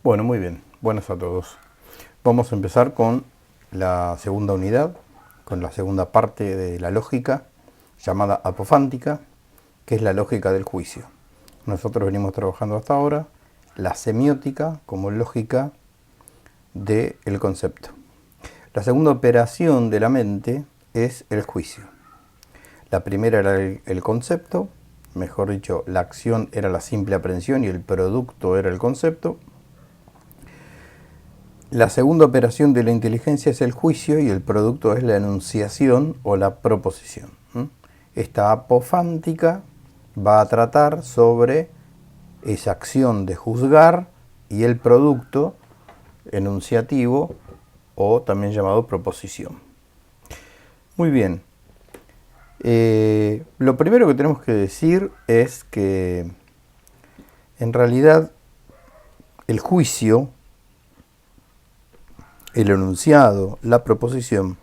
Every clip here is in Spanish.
Bueno, muy bien. Buenas a todos. Vamos a empezar con la segunda unidad, con la segunda parte de la lógica, llamada apofántica, que es la lógica del juicio. Nosotros venimos trabajando hasta ahora la semiótica como lógica del concepto. La segunda operación de la mente es el juicio. La primera era el concepto, mejor dicho, la acción era la simple aprehensión y el producto era el concepto. La segunda operación de la inteligencia es el juicio y el producto es la enunciación o la proposición. Esta apofántica va a tratar sobre esa acción de juzgar y el producto enunciativo o también llamado proposición. Muy bien. Lo primero que tenemos que decir es que en realidad el juicio, el enunciado, la proposición,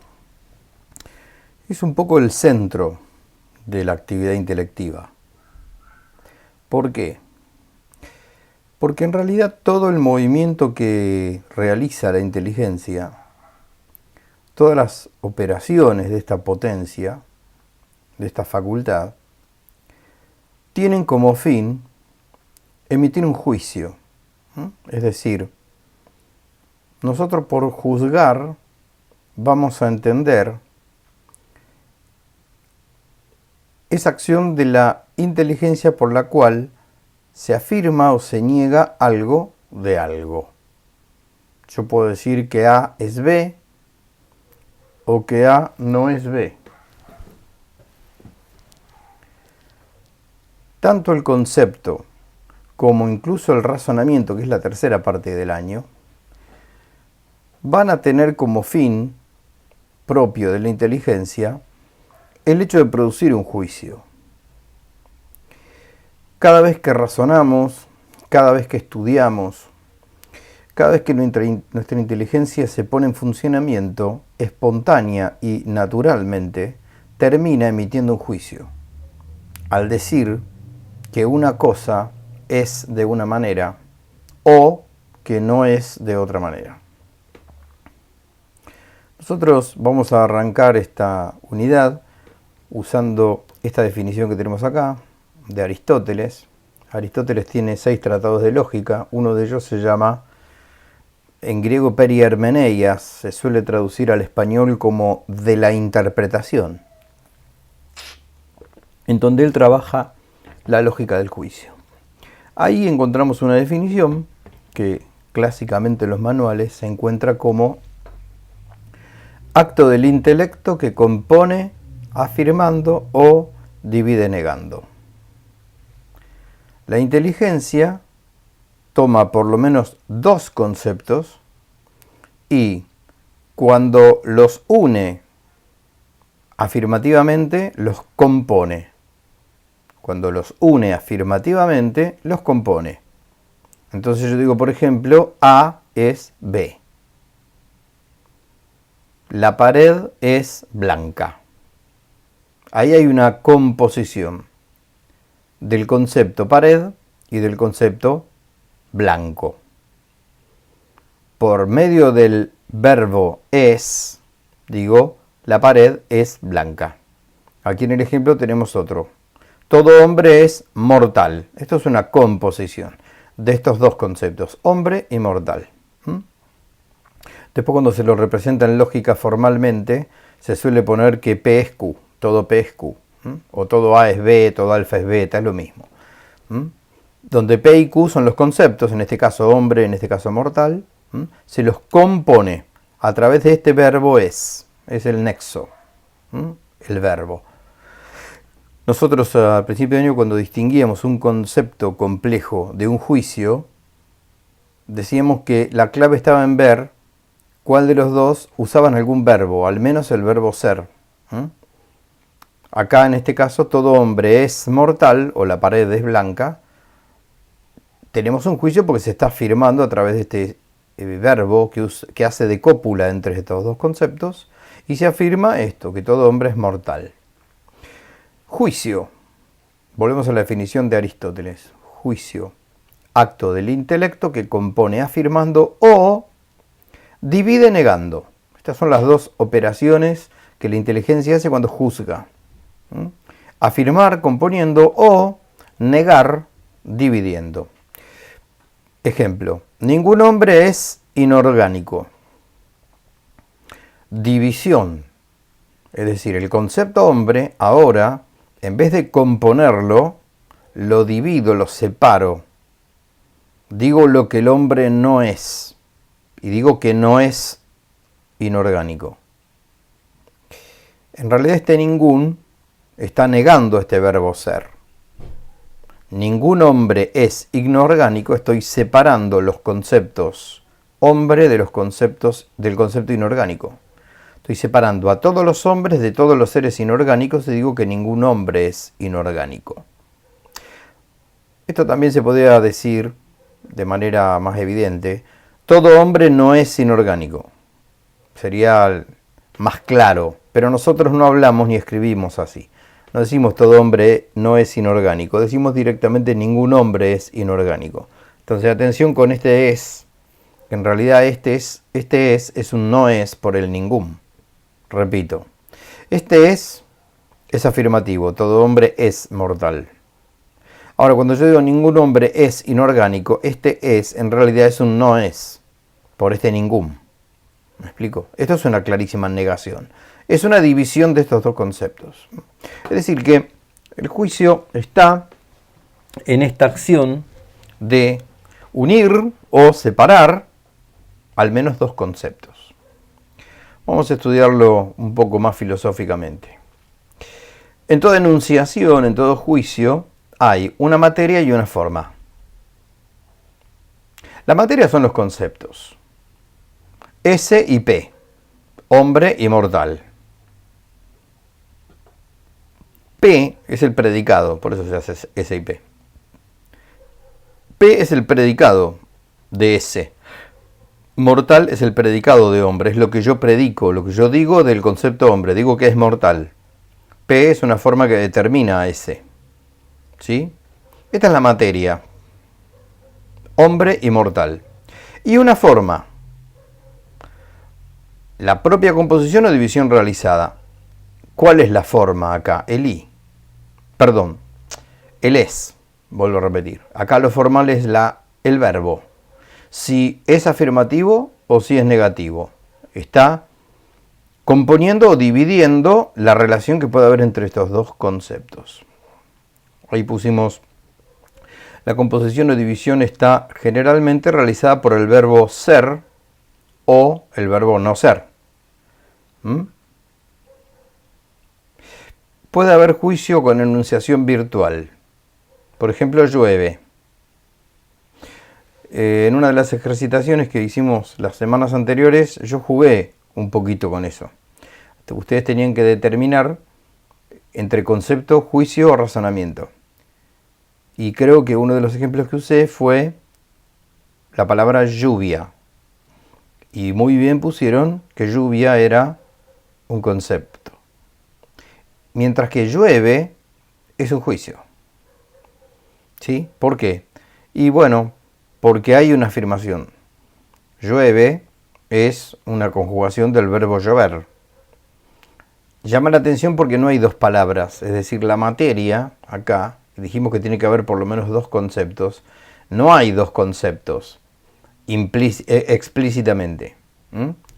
es un poco el centro de la actividad intelectiva. ¿Por qué? Porque en realidad todo el movimiento que realiza la inteligencia, todas las operaciones de esta potencia, de esta facultad, tienen como fin emitir un juicio. Es decir, nosotros por juzgar vamos a entender esa acción de la inteligencia por la cual se afirma o se niega algo de algo. Yo puedo decir que A es B o que A no es B. Tanto el concepto como incluso el razonamiento, que es la tercera parte del año, van a tener como fin propio de la inteligencia el hecho de producir un juicio. Cada vez que razonamos, cada vez que estudiamos, cada vez que nuestra inteligencia se pone en funcionamiento, espontánea y naturalmente, termina emitiendo un juicio. Al decir que una cosa es de una manera o que no es de otra manera. Nosotros vamos a arrancar esta unidad usando esta definición que tenemos acá de Aristóteles. Aristóteles tiene 6 tratados de lógica, uno de ellos se llama, en griego, Perihermeneias, se suele traducir al español como de la interpretación, en donde él trabaja la lógica del juicio. Ahí encontramos una definición que clásicamente en los manuales se encuentra como acto del intelecto que compone afirmando o divide negando. La inteligencia toma por lo menos 2 conceptos y cuando los une afirmativamente los compone. Cuando los une afirmativamente los compone. Entonces yo digo, por ejemplo, A es B. La pared es blanca. Ahí hay una composición del concepto pared y del concepto blanco. Por medio del verbo es, digo, la pared es blanca. Aquí en el ejemplo tenemos otro. Todo hombre es mortal. Esto es una composición de estos 2 conceptos, hombre y mortal. Después, cuando se lo representa en lógica formalmente, se suele poner que P es Q, todo P es Q, o todo A es B, todo alfa es beta, es lo mismo. Donde P y Q son los conceptos, en este caso hombre, en este caso mortal, se los compone a través de este verbo es el nexo, el verbo. Nosotros al principio de año, cuando distinguíamos un concepto complejo de un juicio, decíamos que la clave estaba en ver cuál de los dos usaban algún verbo, al menos el verbo ser. Acá en este caso todo hombre es mortal o la pared es blanca. Tenemos un juicio porque se está afirmando a través de este verbo que hace de cópula entre estos 2 conceptos y se afirma esto, que todo hombre es mortal. Juicio. Volvemos a la definición de Aristóteles. Juicio. acto del intelecto que compone afirmando o divide negando. Estas son las dos operaciones que la inteligencia hace cuando juzga. Afirmar componiendo o negar dividiendo. Ejemplo, ningún hombre es inorgánico. División. Es decir, el concepto hombre ahora, en vez de componerlo, lo divido, lo separo. Digo lo que el hombre no es. Y digo que no es inorgánico. En realidad este ningún está negando este verbo ser. Ningún hombre es inorgánico, estoy separando los conceptos hombre de los conceptos del concepto inorgánico. Estoy separando a todos los hombres de todos los seres inorgánicos y digo que ningún hombre es inorgánico. Esto también se podría decir de manera más evidente, todo hombre no es inorgánico. Sería más claro, pero nosotros no hablamos ni escribimos así. No decimos todo hombre no es inorgánico, decimos directamente ningún hombre es inorgánico. Entonces atención con este es, que en realidad este es un no es por el ningún. Repito, este es afirmativo, todo hombre es mortal. Ahora, cuando yo digo ningún hombre es inorgánico, este es en realidad es un no es por este ningún. ¿Me explico? Esto es una clarísima negación. Es una división de estos dos conceptos. Es decir, que el juicio está en esta acción de unir o separar al menos dos conceptos. Vamos a estudiarlo un poco más filosóficamente. En toda enunciación, en todo juicio, hay una materia y una forma. La materia son los conceptos. S y P, hombre y mortal. P es el predicado, por eso se hace S y P. P es el predicado de S. Mortal es el predicado de hombre, es lo que yo predico, lo que yo digo del concepto hombre, digo que es mortal. P es una forma que determina a S. ¿Sí? Esta es la materia. Hombre y mortal. Y una forma. La propia composición o división realizada. ¿Cuál es la forma acá? El I. Perdón. El es. Vuelvo a repetir. Acá lo formal es el verbo. Si es afirmativo o si es negativo. Está componiendo o dividiendo la relación que puede haber entre estos dos conceptos. Ahí pusimos, la composición o división está generalmente realizada por el verbo ser o el verbo no ser. Puede haber juicio con enunciación virtual. Por ejemplo, llueve. En una de las ejercitaciones que hicimos las semanas anteriores, yo jugué un poquito con eso. Ustedes tenían que determinar entre concepto, juicio o razonamiento. Y creo que uno de los ejemplos que usé fue la palabra lluvia. Y muy bien pusieron que lluvia era un concepto. Mientras que llueve es un juicio. ¿Sí? ¿Por qué? Y bueno, porque hay una afirmación. Llueve es una conjugación del verbo llover. Llama la atención porque no hay dos palabras, es decir, la materia, acá, dijimos que tiene que haber por lo menos dos conceptos, no hay dos conceptos explícitamente,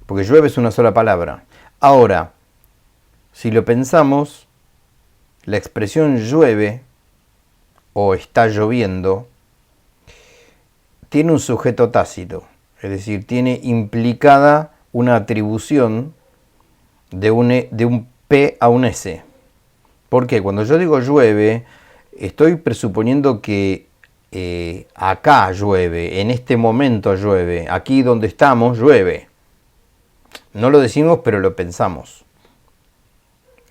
porque llueve es una sola palabra. Ahora, si lo pensamos, la expresión llueve o está lloviendo tiene un sujeto tácito, es decir, tiene implicada una atribución de un P a un S. ¿Por qué? Cuando yo digo llueve, estoy presuponiendo que acá llueve, en este momento llueve, aquí donde estamos llueve. No lo decimos, pero lo pensamos.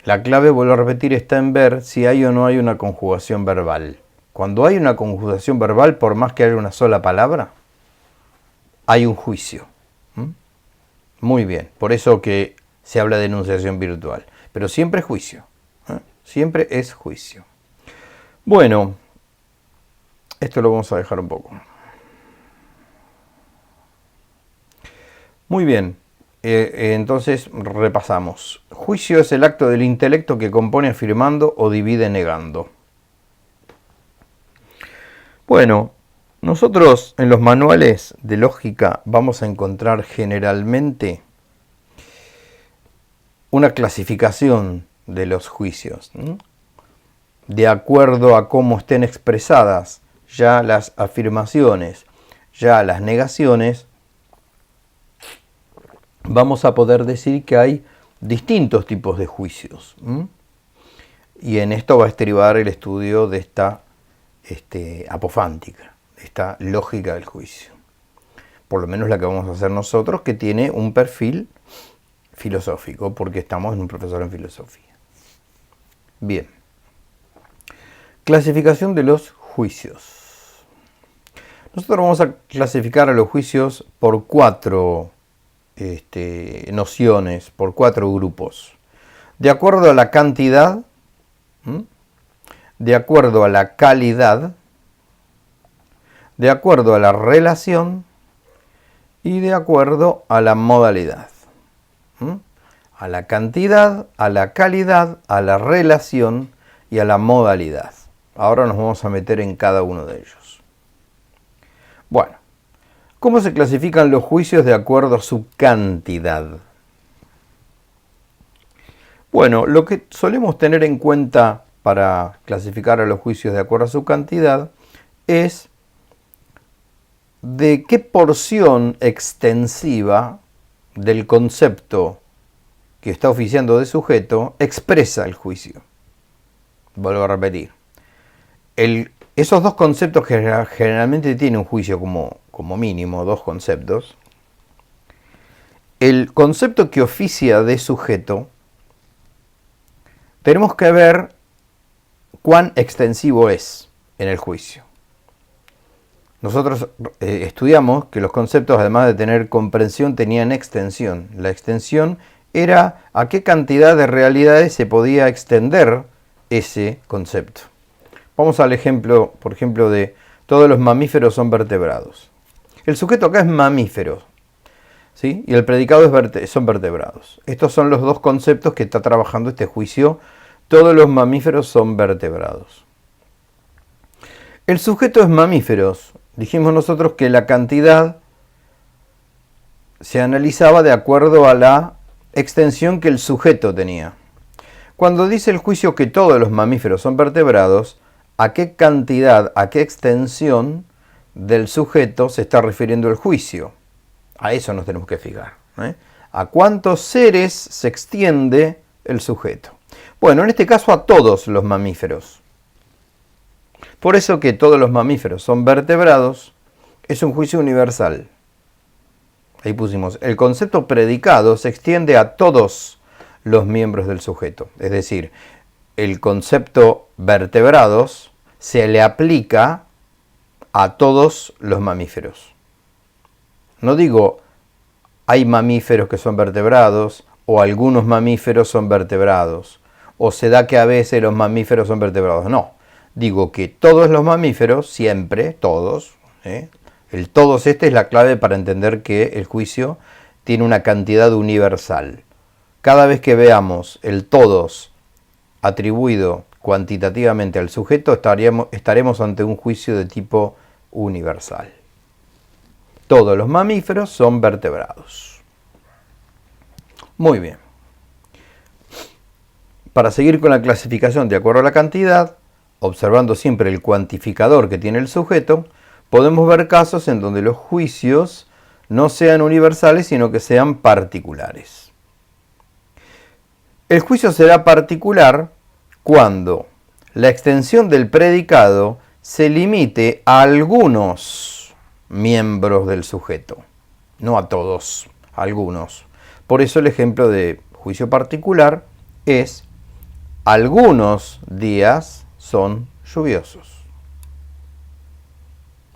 La clave, vuelvo a repetir, está en ver si hay o no hay una conjugación verbal. Cuando hay una conjugación verbal, por más que haya una sola palabra, hay un juicio. Muy bien, por eso que se habla de enunciación virtual. Pero siempre es juicio. Siempre es juicio. Bueno, esto lo vamos a dejar un poco. Muy bien, entonces repasamos. Juicio es el acto del intelecto que compone afirmando o divide negando. Bueno, nosotros en los manuales de lógica vamos a encontrar generalmente una clasificación de los juicios, ¿no? De acuerdo a cómo estén expresadas ya las afirmaciones, ya las negaciones, vamos a poder decir que hay distintos tipos de juicios. Y en esto va a estribar el estudio de esta apofántica, de esta lógica del juicio. Por lo menos la que vamos a hacer nosotros, que tiene un perfil filosófico, porque estamos en un profesor en filosofía. Bien. Clasificación de los juicios. Nosotros vamos a clasificar a los juicios por 4 nociones, por 4 grupos. De acuerdo a la cantidad, de acuerdo a la calidad, de acuerdo a la relación y de acuerdo a la modalidad. A la cantidad, a la calidad, a la relación y a la modalidad. Ahora nos vamos a meter en cada uno de ellos. Bueno, ¿cómo se clasifican los juicios de acuerdo a su cantidad? Bueno, lo que solemos tener en cuenta para clasificar a los juicios de acuerdo a su cantidad es de qué porción extensiva del concepto que está oficiando de sujeto expresa el juicio. Vuelvo a repetir. Esos 2 conceptos que generalmente tiene un juicio como mínimo, 2 conceptos. El concepto que oficia de sujeto, tenemos que ver cuán extensivo es en el juicio. Nosotros estudiamos que los conceptos, además de tener comprensión, tenían extensión. La extensión era a qué cantidad de realidades se podía extender ese concepto. Vamos al ejemplo, por ejemplo, de todos los mamíferos son vertebrados. El sujeto acá es mamífero, ¿sí? Y el predicado son vertebrados. Estos son los 2 conceptos que está trabajando este juicio. Todos los mamíferos son vertebrados. El sujeto es mamíferos. Dijimos nosotros que la cantidad se analizaba de acuerdo a la extensión que el sujeto tenía. Cuando dice el juicio que todos los mamíferos son vertebrados, ¿a qué cantidad, a qué extensión del sujeto se está refiriendo el juicio? A eso nos tenemos que fijar, ¿eh? ¿A cuántos seres se extiende el sujeto? Bueno, en este caso a todos los mamíferos. Por eso que todos los mamíferos son vertebrados, es un juicio universal. Ahí pusimos, el concepto predicado se extiende a todos los miembros del sujeto. Es decir, el concepto vertebrados se le aplica a todos los mamíferos. No digo, hay mamíferos que son vertebrados, o algunos mamíferos son vertebrados, o se da que a veces los mamíferos son vertebrados. No, digo que todos los mamíferos, siempre, todos, el todos es la clave para entender que el juicio tiene una cantidad universal. Cada vez que veamos el todos atribuido cuantitativamente al sujeto, estaremos ante un juicio de tipo universal. Todos los mamíferos son vertebrados. Muy bien. Para seguir con la clasificación de acuerdo a la cantidad, observando siempre el cuantificador que tiene el sujeto, podemos ver casos en donde los juicios no sean universales, sino que sean particulares. El juicio será particular cuando la extensión del predicado se limite a algunos miembros del sujeto, no a todos, a algunos. Por eso el ejemplo de juicio particular es: algunos días son lluviosos.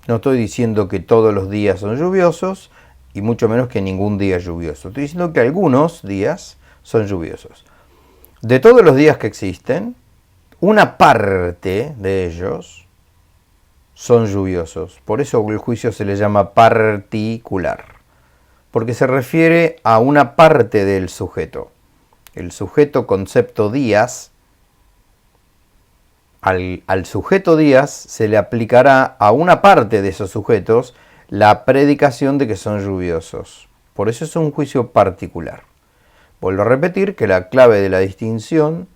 No estoy diciendo que todos los días son lluviosos y mucho menos que ningún día es lluvioso. Estoy diciendo que algunos días son lluviosos. De todos los días que existen, una parte de ellos son lluviosos. Por eso el juicio se le llama particular. porque se refiere a una parte del sujeto. El sujeto concepto días, al sujeto días se le aplicará a una parte de esos sujetos la predicación de que son lluviosos. Por eso es un juicio particular. Vuelvo a repetir que la clave de la distinción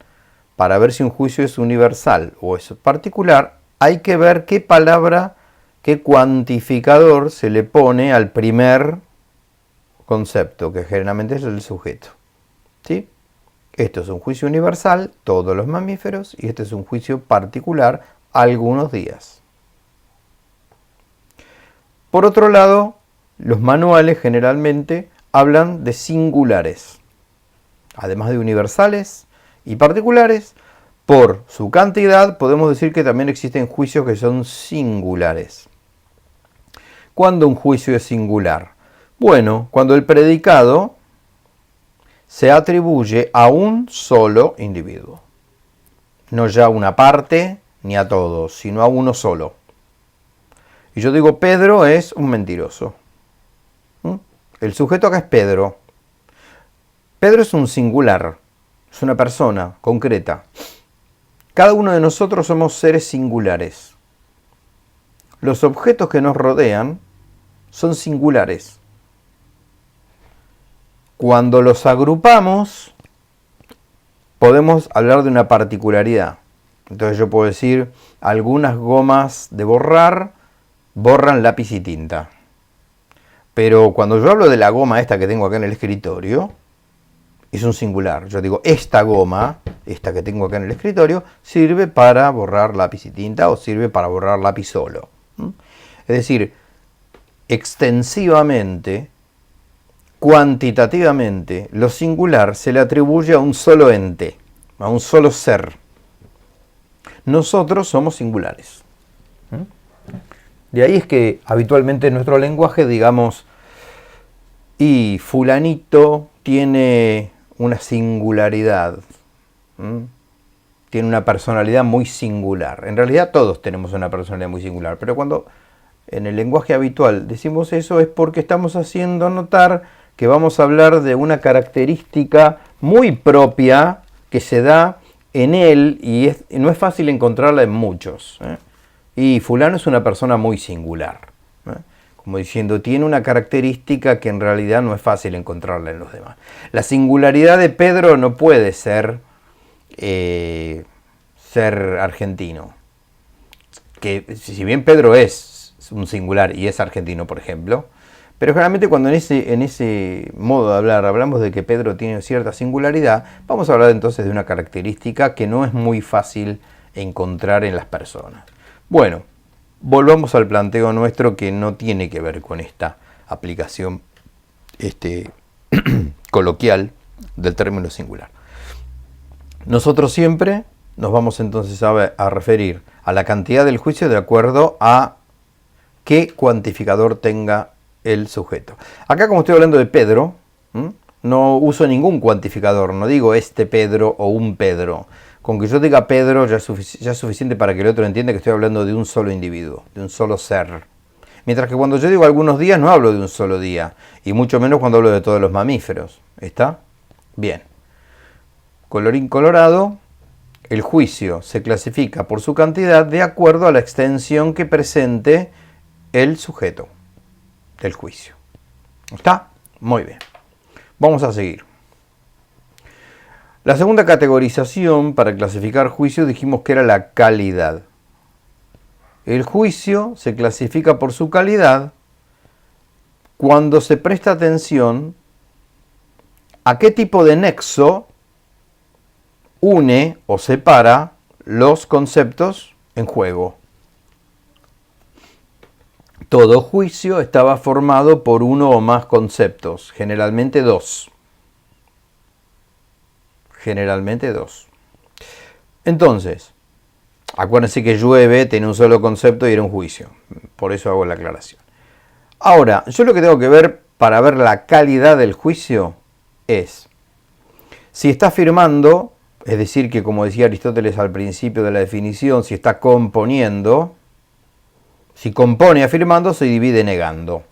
para ver si un juicio es universal o es particular, hay que ver qué palabra, qué cuantificador se le pone al primer concepto, que generalmente es el sujeto. ¿Sí? Esto es un juicio universal, todos los mamíferos, y este es un juicio particular, algunos días. Por otro lado, los manuales generalmente hablan de singulares. Además de universales y particulares, por su cantidad podemos decir que también existen juicios que son singulares. ¿Cuándo un juicio es singular? Bueno, cuando el predicado se atribuye a un solo individuo. No ya a una parte ni a todos, sino a uno solo. Y yo digo, Pedro es un mentiroso. El sujeto acá es Pedro. Pedro es un singular, es una persona concreta. Cada uno de nosotros somos seres singulares. Los objetos que nos rodean son singulares. Cuando los agrupamos, podemos hablar de una particularidad. Entonces yo puedo decir, algunas gomas de borrar borran lápiz y tinta. Pero cuando yo hablo de la goma esta que tengo acá en el escritorio, es un singular. Yo digo, esta goma, esta que tengo acá en el escritorio, sirve para borrar lápiz y tinta o sirve para borrar lápiz solo. Es decir, extensivamente, cuantitativamente, lo singular se le atribuye a un solo ente, a un solo ser. Nosotros somos singulares. De ahí es que habitualmente en nuestro lenguaje digamos, y fulanito tiene una singularidad, tiene una personalidad muy singular. En realidad todos tenemos una personalidad muy singular, pero cuando en el lenguaje habitual decimos eso es porque estamos haciendo notar que vamos a hablar de una característica muy propia que se da en él y no es fácil encontrarla en muchos. Y fulano es una persona muy singular. Como diciendo, tiene una característica que en realidad no es fácil encontrarla en los demás. La singularidad de Pedro no puede ser argentino. Que si bien Pedro es un singular y es argentino, por ejemplo, pero generalmente cuando en ese modo de hablar hablamos de que Pedro tiene cierta singularidad, vamos a hablar entonces de una característica que no es muy fácil encontrar en las personas. Bueno, volvamos al planteo nuestro que no tiene que ver con esta aplicación coloquial del término singular. Nosotros siempre nos vamos entonces a referir a la cantidad del juicio de acuerdo a qué cuantificador tenga el sujeto. Acá, como estoy hablando de Pedro, no uso ningún cuantificador, no digo este Pedro o un Pedro. Con que yo diga Pedro ya es suficiente para que el otro entienda que estoy hablando de un solo individuo, de un solo ser. Mientras que cuando yo digo algunos días no hablo de un solo día, y mucho menos cuando hablo de todos los mamíferos. ¿Está? Bien. Colorín colorado, el juicio se clasifica por su cantidad de acuerdo a la extensión que presente el sujeto del juicio. ¿Está? Muy bien. Vamos a seguir. La segunda categorización para clasificar juicio dijimos que era la calidad. El juicio se clasifica por su calidad cuando se presta atención a qué tipo de nexo une o separa los conceptos en juego. Todo juicio estaba formado por uno o más conceptos, generalmente dos. Generalmente dos. Entonces, acuérdense que llueve tiene un solo concepto y era un juicio. Por eso hago la aclaración. Ahora, yo lo que tengo que ver para ver la calidad del juicio es si está afirmando, es decir, que como decía Aristóteles al principio de la definición, si está componiendo, si compone afirmando, se divide negando.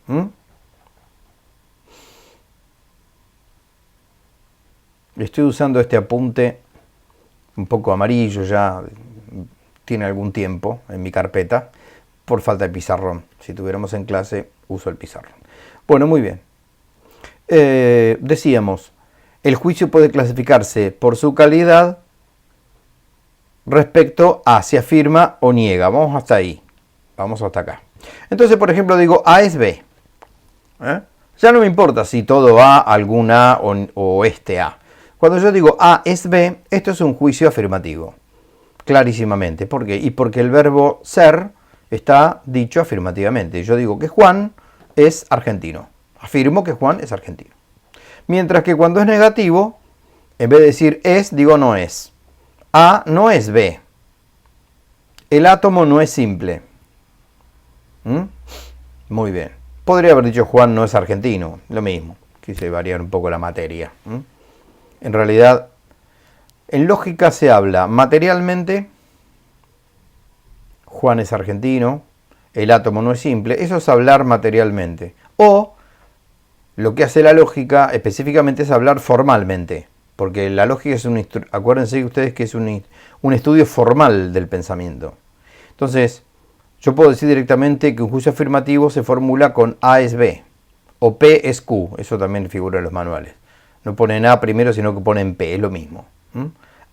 Estoy usando este apunte un poco amarillo, ya tiene algún tiempo en mi carpeta, por falta de pizarrón. Si tuviéramos en clase, uso el pizarrón. Bueno, muy bien. Decíamos, el juicio puede clasificarse por su calidad respecto a si afirma o niega. Vamos hasta ahí. Vamos hasta acá. Entonces, por ejemplo, digo A es B. Ya no me importa si todo A, algún A o este A. Cuando yo digo A es B, esto es un juicio afirmativo. Clarísimamente. ¿Por qué? Y porque el verbo ser está dicho afirmativamente. Yo digo que Juan es argentino. Afirmo que Juan es argentino. Mientras que cuando es negativo, en vez de decir es, digo no es. A no es B. El átomo no es simple. Muy bien. Podría haber dicho Juan no es argentino. Lo mismo. Quise variar un poco la materia. En realidad, en lógica se habla materialmente. Juan es argentino. El átomo no es simple. Eso es hablar materialmente. O lo que hace la lógica específicamente es hablar formalmente. Porque la lógica es acuérdense ustedes que es un estudio formal del pensamiento. Entonces, yo puedo decir directamente que un juicio afirmativo se formula con A es B o P es Q. Eso también figura en los manuales. No ponen A primero, sino que ponen P, es lo mismo.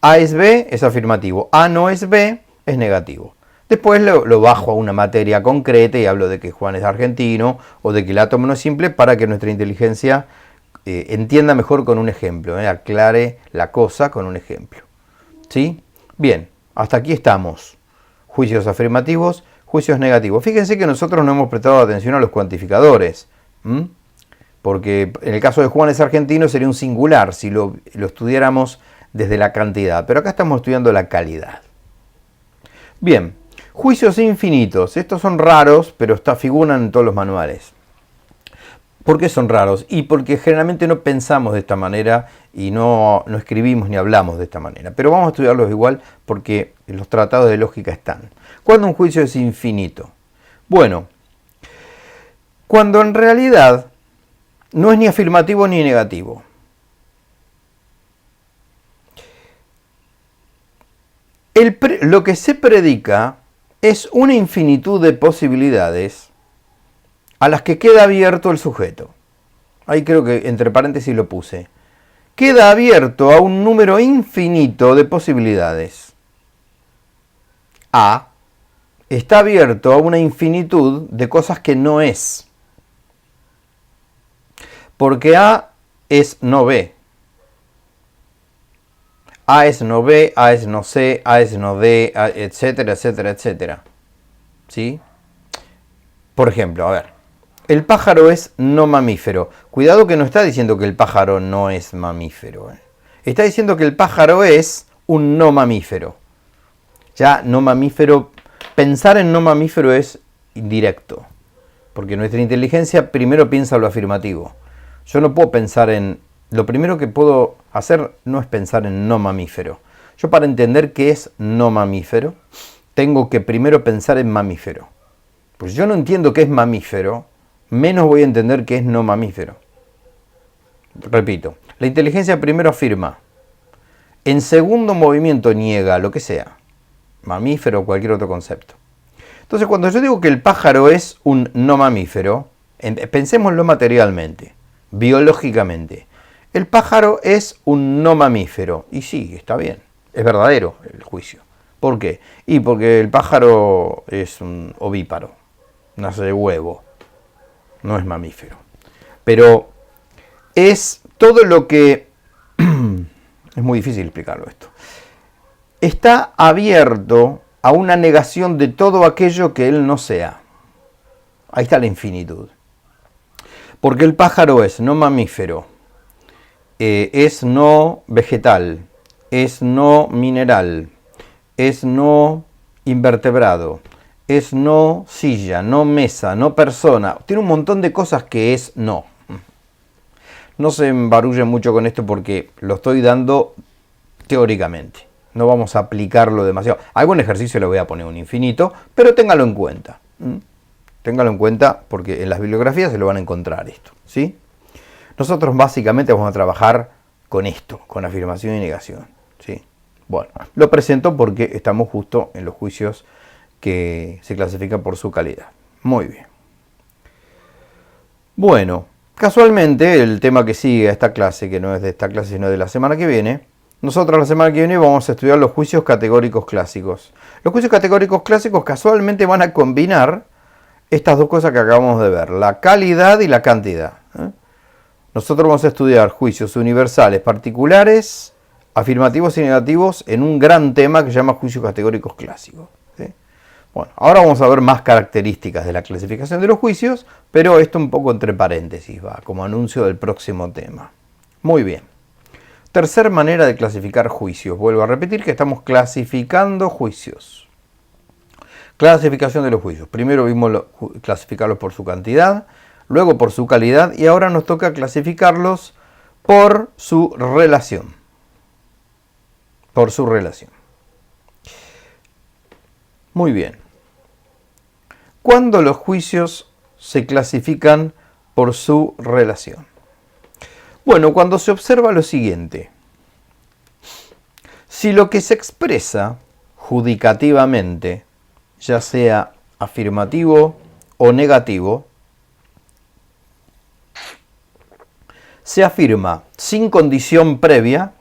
A es B es afirmativo, A no es B es negativo. Después lo bajo a una materia concreta y hablo de que Juan es argentino o de que el átomo no es simple para que nuestra inteligencia entienda mejor con un ejemplo, aclare la cosa con un ejemplo. ¿Sí? Bien, hasta aquí estamos. Juicios afirmativos, juicios negativos. Fíjense que nosotros no hemos prestado atención a los cuantificadores. Porque en el caso de Juan es argentino sería un singular si lo estudiáramos desde la cantidad. Pero acá estamos estudiando la calidad. Bien, juicios infinitos. Estos son raros, pero figuran en todos los manuales. ¿Por qué son raros? Y porque generalmente no pensamos de esta manera y no escribimos ni hablamos de esta manera. Pero vamos a estudiarlos igual porque en los tratados de lógica están. ¿Cuándo un juicio es infinito? Bueno, cuando en realidad no es ni afirmativo ni negativo. Lo que se predica es una infinitud de posibilidades a las que queda abierto el sujeto. Ahí creo que entre paréntesis lo puse. Queda abierto a un número infinito de posibilidades. A está abierto a una infinitud de cosas que no es. Porque A es no B. A es no B, A es no C, A es no D, etcétera, etcétera, etcétera. ¿Sí? Por ejemplo, a ver. El pájaro es no mamífero. Cuidado que no está diciendo que el pájaro no es mamífero. Está diciendo que el pájaro es un no mamífero. Ya no mamífero, pensar en no mamífero es indirecto. Porque nuestra inteligencia primero piensa lo afirmativo. Yo no puedo pensar en... Lo primero que puedo hacer no es pensar en no mamífero. Yo para entender qué es no mamífero, tengo que primero pensar en mamífero. Pues yo no entiendo qué es mamífero, menos voy a entender qué es no mamífero. Repito, la inteligencia primero afirma, en segundo movimiento niega lo que sea, mamífero o cualquier otro concepto. Entonces cuando yo digo que el pájaro es un no mamífero, pensémoslo materialmente, biológicamente. El pájaro es un no mamífero. Y sí, está bien, es verdadero el juicio. ¿Por qué? Y porque el pájaro es un ovíparo, nace de huevo. No es mamífero. Pero es todo lo que... es muy difícil explicarlo esto. Está abierto a una negación de todo aquello que él no sea. Ahí está la infinitud. Porque el pájaro es no mamífero, es no vegetal, es no mineral, es no invertebrado, es no silla, no mesa, no persona. Tiene un montón de cosas que es no. No se embarullen mucho con esto porque lo estoy dando teóricamente. No vamos a aplicarlo demasiado. Algún ejercicio le voy a poner un infinito, pero téngalo en cuenta. Téngalo en cuenta porque en las bibliografías se lo van a encontrar esto, ¿sí? Nosotros básicamente vamos a trabajar con esto, con afirmación y negación. ¿Sí? Bueno, lo presento porque estamos justo en los juicios que se clasifican por su calidad. Muy bien. Bueno, casualmente el tema que sigue a esta clase, que no es de esta clase sino de la semana que viene, nosotros la semana que viene vamos a estudiar los juicios categóricos clásicos. Los juicios categóricos clásicos casualmente van a combinar estas dos cosas que acabamos de ver, la calidad y la cantidad. Nosotros vamos a estudiar juicios universales particulares, afirmativos y negativos en un gran tema que se llama juicios categóricos clásicos. ¿Sí? Bueno, ahora vamos a ver más características de la clasificación de los juicios, pero esto un poco entre paréntesis, va, como anuncio del próximo tema. Muy bien. Tercer manera de clasificar juicios. Vuelvo a repetir que estamos clasificando juicios. Clasificación de los juicios. Primero vimos clasificarlos por su cantidad, luego por su calidad y ahora nos toca clasificarlos por su relación. Por su relación. Muy bien. ¿Cuándo los juicios se clasifican por su relación? Bueno, cuando se observa lo siguiente. Si lo que se expresa judicativamente, ya sea afirmativo o negativo, se afirma sin condición previa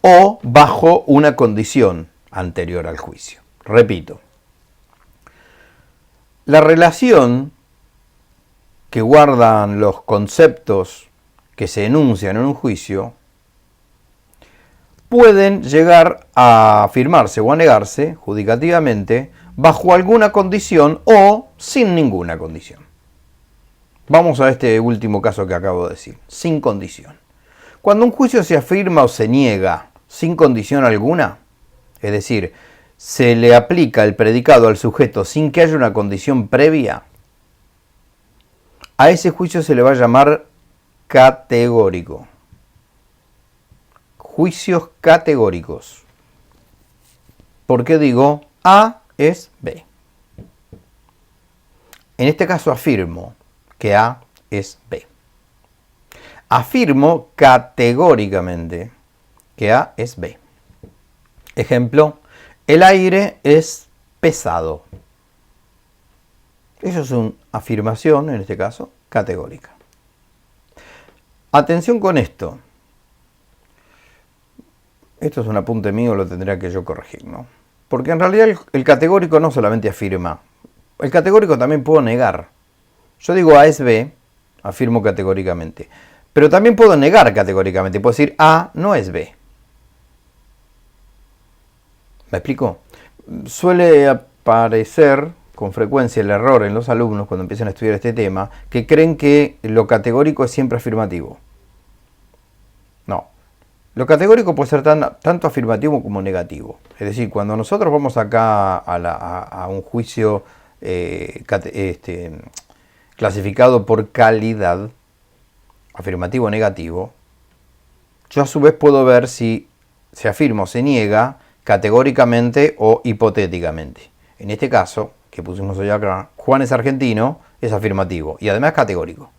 o bajo una condición anterior al juicio. Repito, la relación que guardan los conceptos que se enuncian en un juicio pueden llegar a afirmarse o a negarse judicativamente bajo alguna condición o sin ninguna condición. Vamos a este último caso que acabo de decir, sin condición. Cuando un juicio se afirma o se niega sin condición alguna, es decir, se le aplica el predicado al sujeto sin que haya una condición previa, a ese juicio se le va a llamar categórico. Juicios categóricos. ¿Por qué digo A es B? En este caso afirmo que A es B. Afirmo categóricamente que A es B. Ejemplo, el aire es pesado. Eso es una afirmación, en este caso, categórica. Atención con esto. Esto es un apunte mío, lo tendría que yo corregir, ¿no? Porque en realidad el categórico no solamente afirma. El categórico también puedo negar. Yo digo A es B, afirmo categóricamente. Pero también puedo negar categóricamente. Puedo decir A no es B. ¿Me explico? Suele aparecer con frecuencia el error en los alumnos cuando empiezan a estudiar este tema, que creen que lo categórico es siempre afirmativo. No. Lo categórico puede ser tanto afirmativo como negativo. Es decir, cuando nosotros vamos acá a un juicio clasificado por calidad, afirmativo o negativo, yo a su vez puedo ver si se afirma o se niega categóricamente o hipotéticamente. En este caso, que pusimos hoy acá, Juan es argentino, es afirmativo y además categórico.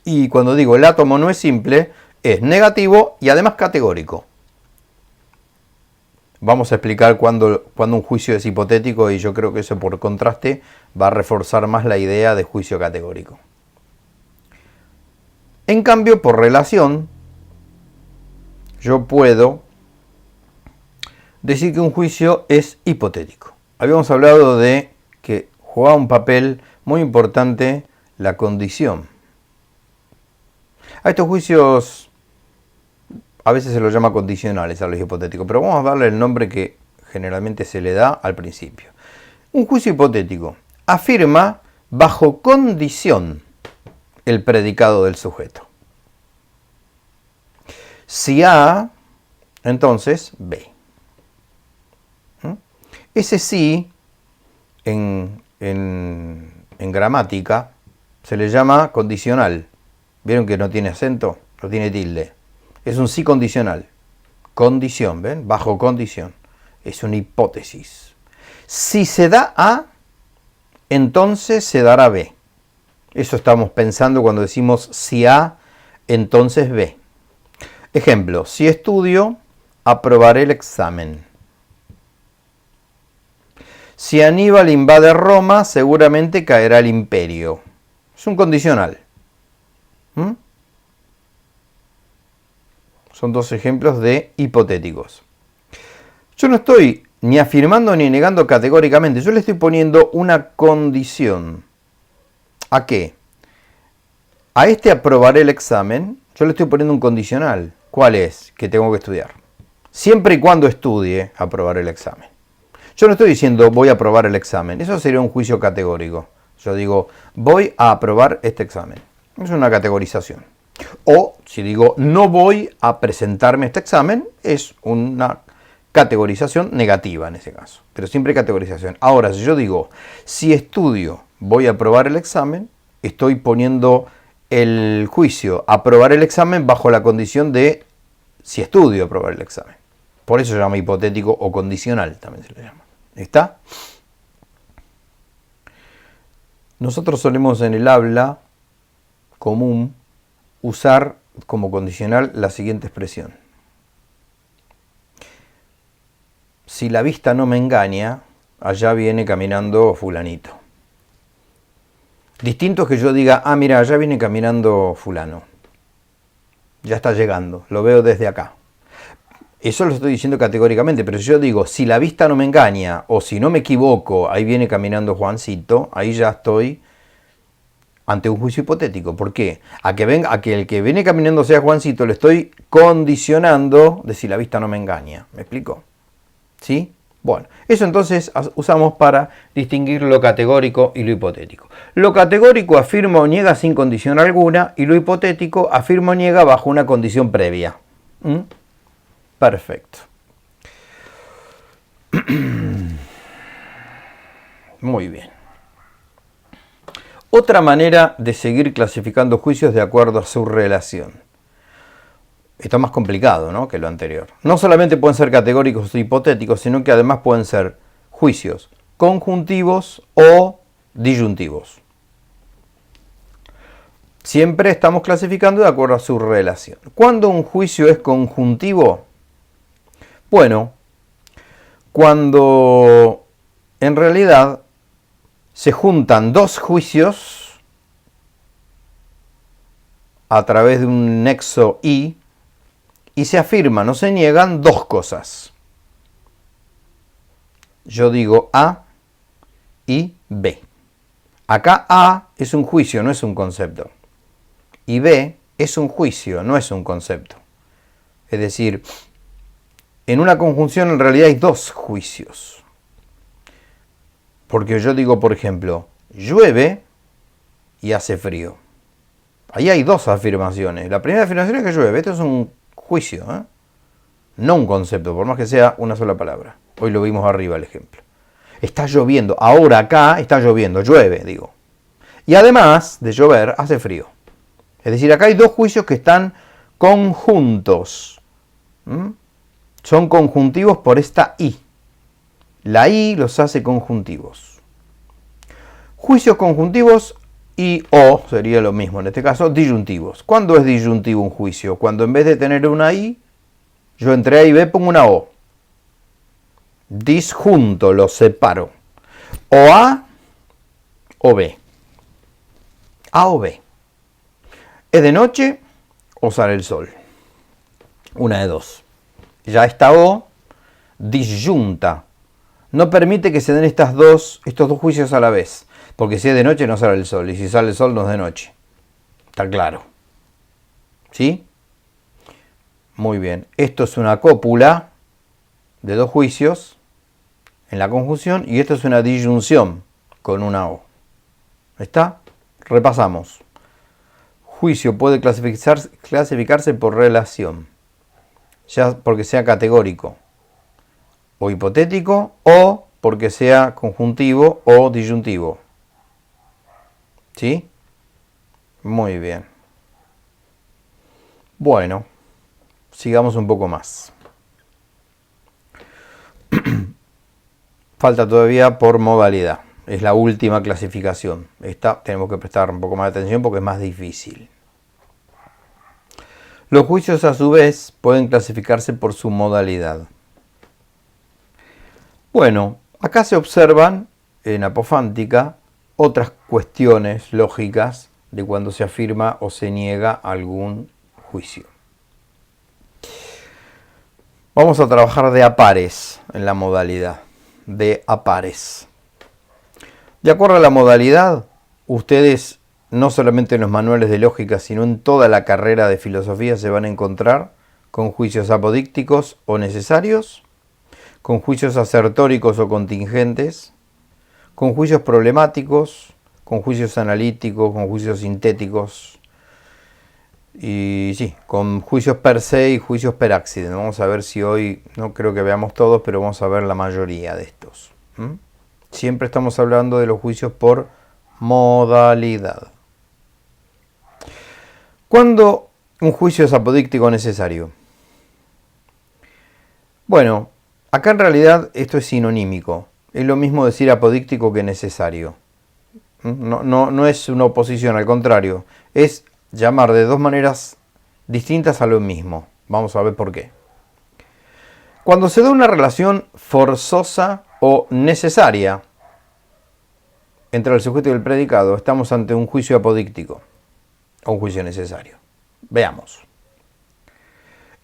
Y cuando digo el átomo no es simple, es negativo y además categórico. Vamos a explicar cuando un juicio es hipotético y yo creo que eso por contraste va a reforzar más la idea de juicio categórico. En cambio, por relación, yo puedo decir que un juicio es hipotético. Habíamos hablado de que jugaba un papel muy importante la condición. A estos juicios a veces se los llama condicionales a los hipotéticos, pero vamos a darle el nombre que generalmente se le da al principio. Un juicio hipotético afirma bajo condición el predicado del sujeto. Si A, entonces B. Ese sí, en gramática, se le llama condicional. ¿Vieron que no tiene acento? No tiene tilde. Es un sí condicional. Condición, ¿ven? Bajo condición. Es una hipótesis. Si se da A, entonces se dará B. Eso estamos pensando cuando decimos si A, entonces B. Ejemplo, si estudio, aprobaré el examen. Si Aníbal invade Roma, seguramente caerá el imperio. Es un condicional. Son dos ejemplos de hipotéticos. Yo no estoy ni afirmando ni negando categóricamente. Yo le estoy poniendo una condición. ¿A qué? A este aprobaré el examen, yo le estoy poniendo un condicional. ¿Cuál es? Que tengo que estudiar. Siempre y cuando estudie, aprobaré el examen. Yo no estoy diciendo voy a aprobar el examen. Eso sería un juicio categórico. Yo digo voy a aprobar este examen. Es una categorización. O si digo no voy a presentarme este examen, es una categorización negativa en ese caso. Pero siempre categorización. Ahora, si yo digo si estudio, voy a aprobar el examen, estoy poniendo el juicio aprobar el examen bajo la condición de si estudio aprobar el examen. Por eso se llama hipotético o condicional, también se le llama. ¿Está? Nosotros solemos en el habla común usar como condicional la siguiente expresión. Si la vista no me engaña, allá viene caminando fulanito. Distinto es que yo diga, ah, mira, allá viene caminando fulano. Ya está llegando, lo veo desde acá. Eso lo estoy diciendo categóricamente, pero si yo digo, si la vista no me engaña, o si no me equivoco, ahí viene caminando Juancito, ahí ya estoy ante un juicio hipotético. ¿Por qué? A que el que viene caminando sea Juancito, le estoy condicionando de si la vista no me engaña. ¿Me explico? ¿Sí? Bueno, eso entonces usamos para distinguir lo categórico y lo hipotético. Lo categórico afirma o niega sin condición alguna y lo hipotético afirma o niega bajo una condición previa. Perfecto. Muy bien. Otra manera de seguir clasificando juicios de acuerdo a su relación. Esto es más complicado, ¿no?, que lo anterior. No solamente pueden ser categóricos o hipotéticos, sino que además pueden ser juicios conjuntivos o disyuntivos. Siempre estamos clasificando de acuerdo a su relación. ¿Cuándo un juicio es conjuntivo? Bueno, cuando en realidad se juntan dos juicios a través de un nexo y se afirman o se niegan dos cosas. Yo digo A y B. Acá A es un juicio, no es un concepto. Y B es un juicio, no es un concepto. Es decir, en una conjunción en realidad hay dos juicios. Porque yo digo, por ejemplo, llueve y hace frío. Ahí hay dos afirmaciones. La primera afirmación es que llueve. Esto es un juicio, no un concepto, por más que sea una sola palabra. Hoy lo vimos arriba el ejemplo. Está lloviendo. Ahora acá está lloviendo. Llueve, digo. Y además de llover, hace frío. Es decir, acá hay dos juicios que están conjuntos. Son conjuntivos por esta I. La I los hace conjuntivos. Juicios conjuntivos y o sería lo mismo, en este caso, disyuntivos. ¿Cuándo es disyuntivo un juicio? Cuando en vez de tener una I, yo entre A y B pongo una O. Disjunto, los separo. O A o B. A o B. ¿Es de noche o sale el sol? Una de dos. Ya esta O disyunta. No permite que se den estos dos juicios a la vez. Porque si es de noche no sale el sol. Y si sale el sol no es de noche. Está claro. ¿Sí? Muy bien. Esto es una cópula de dos juicios en la conjunción. Y esto es una disyunción con una O. ¿Está? Repasamos. Juicio puede clasificarse por relación. Ya porque sea categórico o hipotético o porque sea conjuntivo o disyuntivo. ¿Sí? Muy bien. Bueno, sigamos un poco más. Falta todavía por modalidad. Es la última clasificación. Esta tenemos que prestar un poco más de atención porque es más difícil. Los juicios a su vez pueden clasificarse por su modalidad. Bueno, acá se observan en apofántica otras cuestiones lógicas de cuando se afirma o se niega algún juicio. Vamos a trabajar de a pares en la modalidad, de a pares. De acuerdo a la modalidad, ustedes no solamente en los manuales de lógica, sino en toda la carrera de filosofía se van a encontrar con juicios apodícticos o necesarios, con juicios asertóricos o contingentes, con juicios problemáticos, con juicios analíticos, con juicios sintéticos y sí, con juicios per se y juicios per accident. Vamos a ver si hoy, no creo que veamos todos, pero vamos a ver la mayoría de estos. Siempre estamos hablando de los juicios por modalidad. ¿Cuándo un juicio es apodíctico necesario? Bueno, acá en realidad esto es sinonímico. Es lo mismo decir apodíctico que necesario. No es una oposición, al contrario. Es llamar de dos maneras distintas a lo mismo. Vamos a ver por qué. Cuando se da una relación forzosa o necesaria entre el sujeto y el predicado, estamos ante un juicio apodíctico o un juicio necesario. Veamos.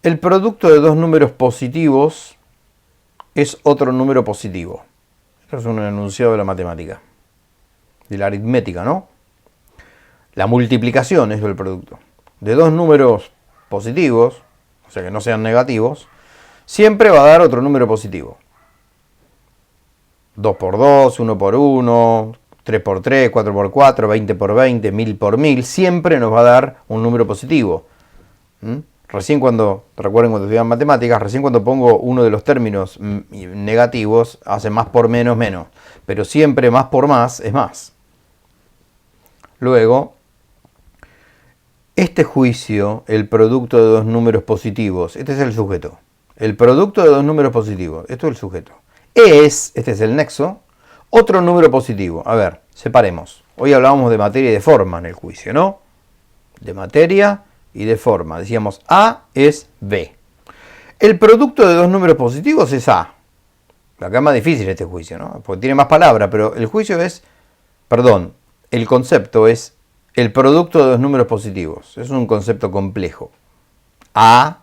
El producto de dos números positivos es otro número positivo. Esto es un enunciado de la matemática, de la aritmética, ¿no? La multiplicación es el producto de dos números positivos, o sea que no sean negativos, siempre va a dar otro número positivo. 2 por 2, 1 por 1, 3 por 3, 4 por 4, 20 por 20, 1000 por 1000, siempre nos va a dar un número positivo. Recién recuerden cuando estudian matemáticas, recién cuando pongo uno de los términos negativos, hace más por menos, menos. Pero siempre más por más es más. Luego, este juicio, el producto de dos números positivos, este es el sujeto. El producto de dos números positivos, esto es el sujeto. Este es el nexo, otro número positivo. A ver, separemos. Hoy hablábamos de materia y de forma en el juicio, ¿no? De materia y de forma. Decíamos A es B. El producto de dos números positivos es A. Acá es más difícil este juicio, ¿no? Porque tiene más palabras, pero el juicio es, el concepto es el producto de dos números positivos. Es un concepto complejo. A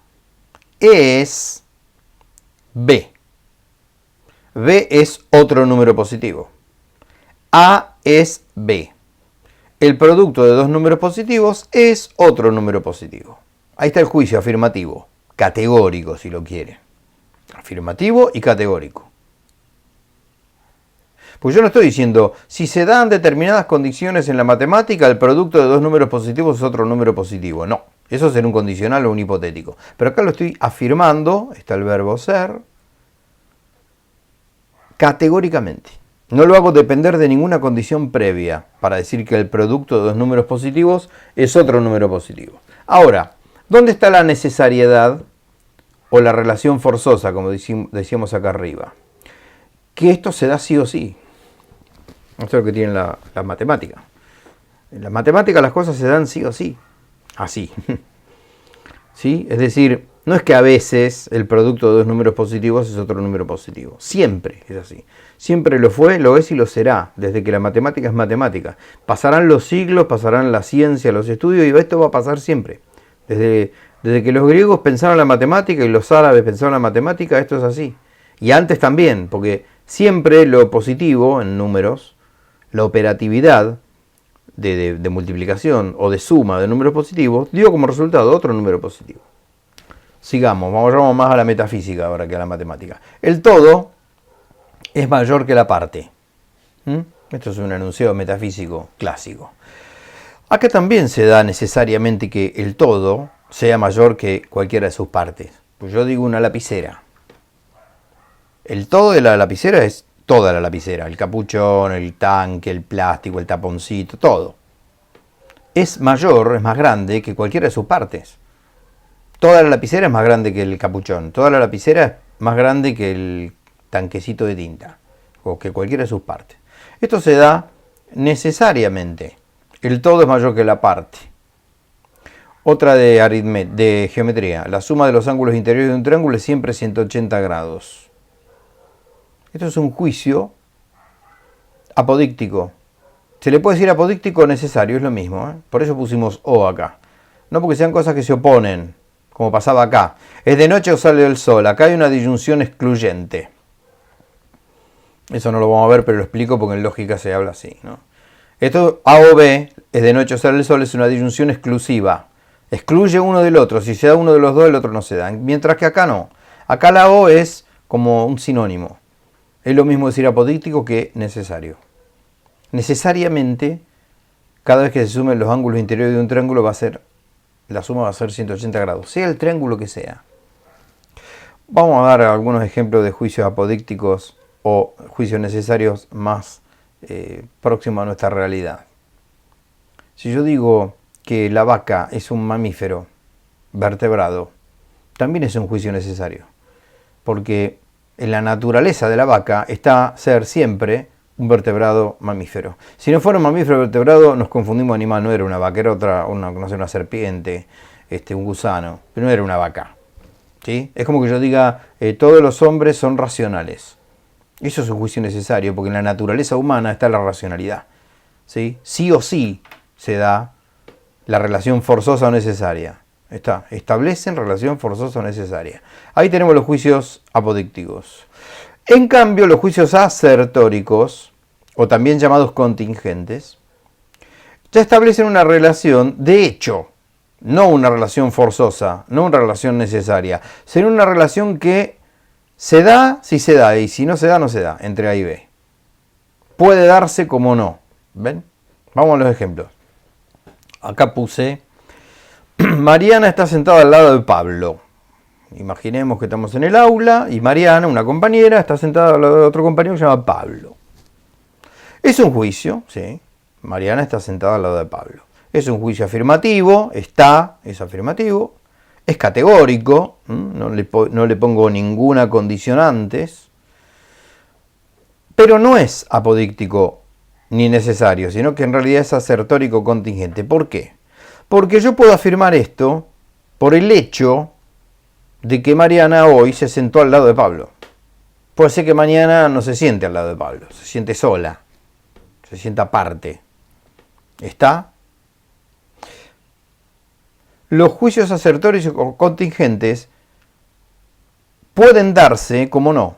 es B. B es otro número positivo. A es B. El producto de dos números positivos es otro número positivo. Ahí está el juicio afirmativo, categórico si lo quiere. Afirmativo y categórico. Pues yo no estoy diciendo, si se dan determinadas condiciones en la matemática, el producto de dos números positivos es otro número positivo. No, eso es en un condicional o un hipotético. Pero acá lo estoy afirmando, está el verbo ser, categóricamente. No lo hago depender de ninguna condición previa para decir que el producto de dos números positivos es otro número positivo. Ahora, ¿dónde está la necesariedad o la relación forzosa, como decíamos acá arriba? Que esto se da sí o sí. Esto es lo que tiene la matemática. En la matemática las cosas se dan sí o sí. Así. ¿Sí? Es decir, no es que a veces el producto de dos números positivos es otro número positivo. Siempre es así. Siempre lo fue, lo es y lo será, desde que la matemática es matemática. Pasarán los siglos, pasarán la ciencia, los estudios, y esto va a pasar siempre. Desde que los griegos pensaron la matemática y los árabes pensaron la matemática, esto es así. Y antes también, porque siempre lo positivo en números, la operatividad de multiplicación o de suma de números positivos, dio como resultado otro número positivo. Sigamos, vamos más a la metafísica ahora que a la matemática. El todo es mayor que la parte. Esto es un enunciado metafísico clásico. Acá también se da necesariamente que el todo sea mayor que cualquiera de sus partes. Pues yo digo una lapicera. El todo de la lapicera es toda la lapicera. El capuchón, el tanque, el plástico, el taponcito, todo. Es mayor, es más grande que cualquiera de sus partes. Toda la lapicera es más grande que el capuchón. Toda la lapicera es más grande que el tanquecito de tinta. O que cualquiera de sus partes. Esto se da necesariamente. El todo es mayor que la parte. Otra de geometría. La suma de los ángulos interiores de un triángulo es siempre 180 grados. Esto es un juicio apodíctico. Se le puede decir apodíctico o necesario, es lo mismo, ¿eh? Por eso pusimos O acá. No porque sean cosas que se oponen, como pasaba acá. ¿Es de noche o sale el sol? Acá hay una disyunción excluyente. Eso no lo vamos a ver, pero lo explico porque en lógica se habla así, ¿no? Esto A o B, es de noche o sale el sol, es una disyunción exclusiva. Excluye uno del otro. Si se da uno de los dos, el otro no se da. Mientras que acá no. Acá la O es como un sinónimo. Es lo mismo decir apodíctico que necesario. Necesariamente, cada vez que se sumen los ángulos interiores de un triángulo, la suma va a ser 180 grados, sea el triángulo que sea. Vamos a dar algunos ejemplos de juicios apodícticos o juicios necesarios más próximos a nuestra realidad. Si yo digo que la vaca es un mamífero vertebrado, también es un juicio necesario, porque en la naturaleza de la vaca está ser siempre un vertebrado mamífero. Si no fuera un mamífero vertebrado, nos confundimos animal, no era una vaca, era una serpiente, un gusano, pero no era una vaca. ¿Sí? Es como que yo diga, todos los hombres son racionales. Eso es un juicio necesario, porque en la naturaleza humana está la racionalidad. ¿Sí? Sí o sí se da la relación forzosa o necesaria. Establecen relación forzosa o necesaria. Ahí tenemos los juicios apodícticos. En cambio, los juicios asertóricos, o también llamados contingentes, ya establecen una relación de hecho, no una relación forzosa, no una relación necesaria, sino una relación que se da si se da, y si no se da, no se da, entre A y B. Puede darse como no. ¿Ven? Vamos a los ejemplos. Acá puse, Mariana está sentada al lado de Pablo. Imaginemos que estamos en el aula y Mariana, una compañera, está sentada al lado de otro compañero que se llama Pablo. Es un juicio, sí. Mariana está sentada al lado de Pablo. Es un juicio afirmativo, es afirmativo. Es categórico, no le pongo ninguna condicionantes. Pero no es apodíctico ni necesario, sino que en realidad es asertórico contingente. ¿Por qué? Porque yo puedo afirmar esto por el hecho de que Mariana hoy se sentó al lado de Pablo. Puede ser que mañana no se siente al lado de Pablo, se siente sola, se siente aparte. ¿Está? Los juicios asertóricos o contingentes pueden darse como no.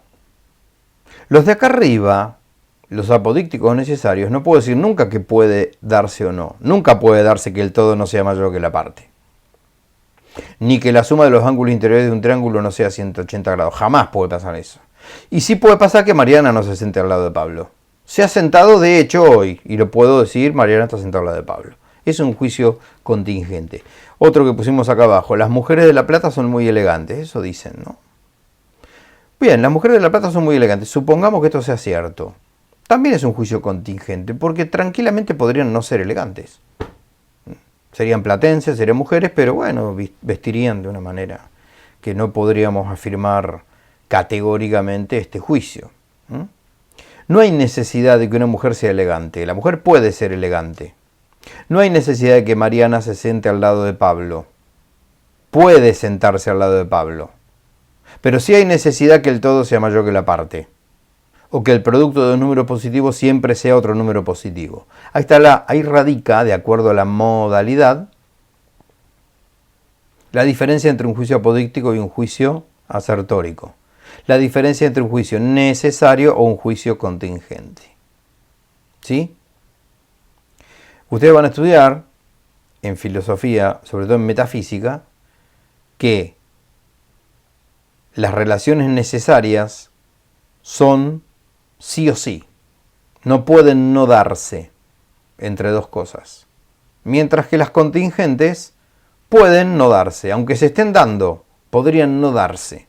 Los de acá arriba, los apodícticos necesarios, no puedo decir nunca que puede darse o no. Nunca puede darse que el todo no sea mayor que la parte. Ni que la suma de los ángulos interiores de un triángulo no sea 180 grados. Jamás puede pasar eso. Y sí puede pasar que Mariana no se siente al lado de Pablo. Se ha sentado de hecho hoy, y lo puedo decir, Mariana está sentada al lado de Pablo. Es un juicio contingente. Otro que pusimos acá abajo, las mujeres de La Plata son muy elegantes, eso dicen, ¿no? Bien, las mujeres de La Plata son muy elegantes. Supongamos que esto sea cierto. También es un juicio contingente, porque tranquilamente podrían no ser elegantes. Serían platenses, serían mujeres, pero bueno, vestirían de una manera que no podríamos afirmar categóricamente este juicio. No hay necesidad de que una mujer sea elegante. La mujer puede ser elegante. No hay necesidad de que Mariana se siente al lado de Pablo. Puede sentarse al lado de Pablo. Pero sí hay necesidad que el todo sea mayor que la parte. O que el producto de un número positivo siempre sea otro número positivo. Ahí radica, de acuerdo a la modalidad, la diferencia entre un juicio apodíctico y un juicio asertórico. La diferencia entre un juicio necesario o un juicio contingente. ¿Sí? Ustedes van a estudiar en filosofía, sobre todo en metafísica, que las relaciones necesarias son sí o sí. No pueden no darse entre dos cosas. Mientras que las contingentes pueden no darse. Aunque se estén dando, podrían no darse.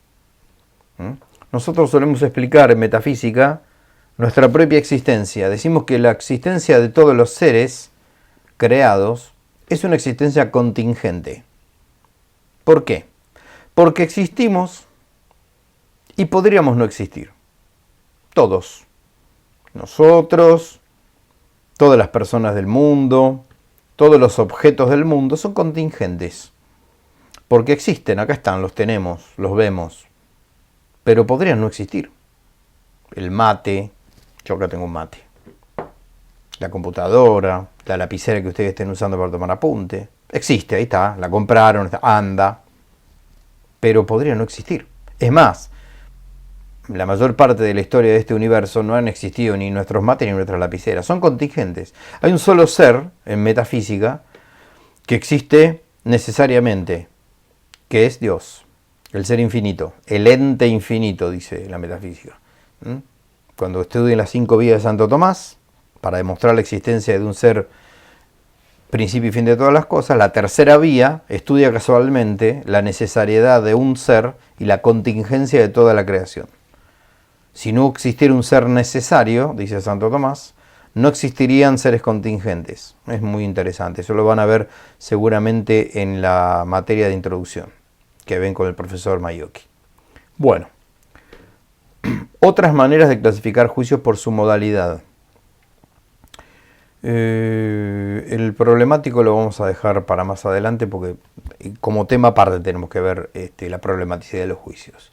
Nosotros solemos explicar en metafísica nuestra propia existencia. Decimos que la existencia de todos los seres creados es una existencia contingente. ¿Por qué? Porque existimos y podríamos no existir. Todos. Nosotros, todas las personas del mundo, todos los objetos del mundo son contingentes. Porque existen, acá están, los tenemos, los vemos. Pero podrían no existir. El mate, yo acá tengo un mate. La computadora, la lapicera que ustedes estén usando para tomar apunte. Existe, ahí está, la compraron, anda. Pero podría no existir. Es más, la mayor parte de la historia de este universo no han existido ni nuestros mates ni nuestras lapiceras. Son contingentes. Hay un solo ser en metafísica que existe necesariamente, que es Dios, el ser infinito, el ente infinito, dice la metafísica. Cuando estudien las 5 vías de Santo Tomás, para demostrar la existencia de un ser principio y fin de todas las cosas, la tercera vía estudia casualmente la necesariedad de un ser y la contingencia de toda la creación. Si no existiera un ser necesario, dice Santo Tomás, no existirían seres contingentes. Es muy interesante, eso lo van a ver seguramente en la materia de introducción que ven con el profesor Mayocchi. Bueno, otras maneras de clasificar juicios por su modalidad. El problemático lo vamos a dejar para más adelante porque como tema aparte tenemos que ver la problematicidad de los juicios.